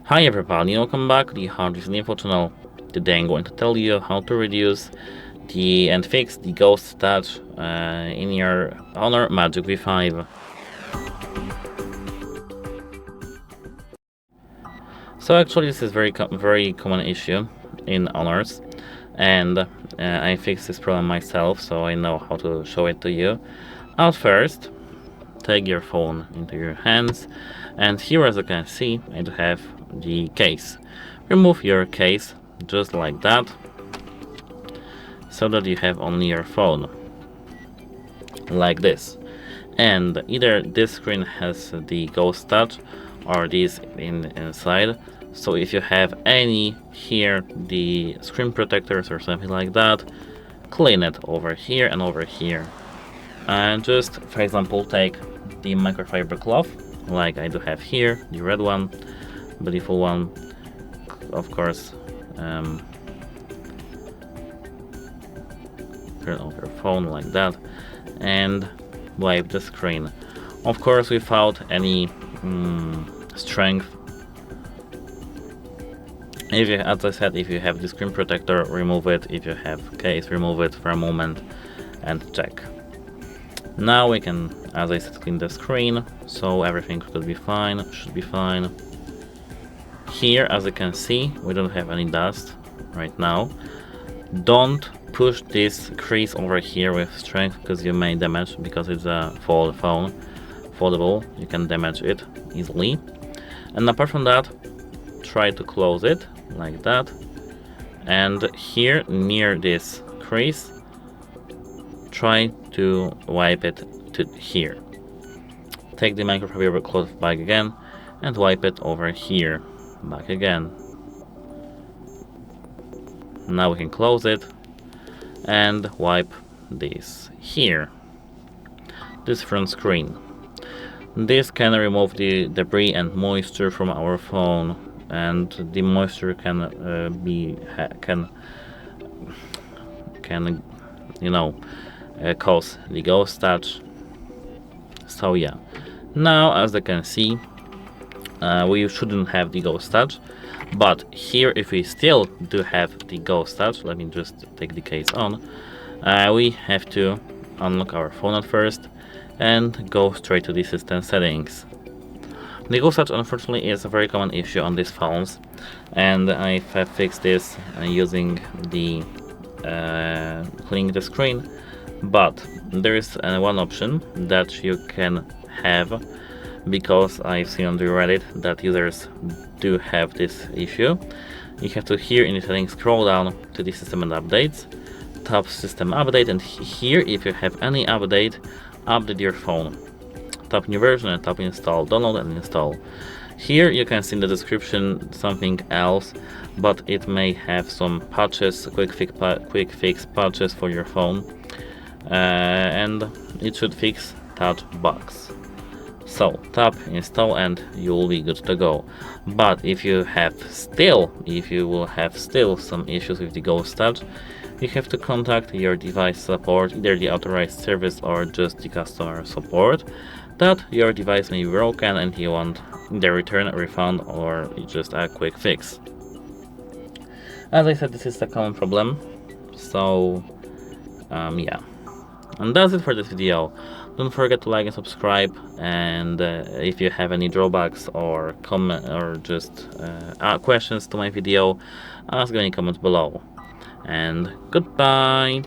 Hi everybody, welcome back to the Hardest Info channel. Today I'm going to tell you how to reduce and fix the ghost touch in your Honor Magic V5. So actually this is very common issue in Honors, and I fixed this problem myself, so I know how to show it to you. At first, take your phone into your hands, and here, as you can see, I do have the case. Remove your case just like that, so that you have only your phone, like this. And either this screen has the ghost touch or this inside. So if you have any here, the screen protectors or something like that, clean it over here and over here. And just, for example, take the microfiber cloth, like I do have here, the red one, beautiful one, of course. Turn off your phone like that, and wipe the screen. Of course, without any strength. If you, as I said, if you have the screen protector, remove it. If you have case, remove it for a moment and check. Now we can, as I said, clean the screen, so everything should be fine. Here, as you can see, we don't have any dust right now. Don't push this crease over here with strength, because you may damage, because it's a foldable, you can damage it easily. And apart from that, try to close it like that, and here near this crease, try to wipe it to here. Take the microfiber cloth back again and wipe it over here, back again. Now we can close it and wipe this here, this front screen. This can remove the debris and moisture from our phone, and the moisture can cause the ghost touch. So yeah, now as you can see, we shouldn't have the ghost touch, but here if we still do have the ghost touch, let me just take the case on, we have to unlock our phone at first and go straight to the system settings. The ghost touch unfortunately is a very common issue on these phones, and I have fixed this using the cleaning the screen, but there is one option that you can have, because I've seen on the Reddit that users do have this issue. You have to, here in the settings, scroll down to the system and updates, tap system update, and here if you have any update your phone. Tap new version and tap install, download and install. Here you can see in the description something else, but it may have some patches, quick fix patches for your phone, and it should fix that bugs. So tap install and you will be good to go. But if you will have still some issues with the ghost touch, you have to contact your device support, either the authorized service or just the customer support, that your device may be broken and you want the return, refund, or just a quick fix. As I said, this is a common problem, so yeah. And that's it for this video. Don't forget to like and subscribe, and if you have any drawbacks or comment or just questions to my video, ask any comments below. And goodbye.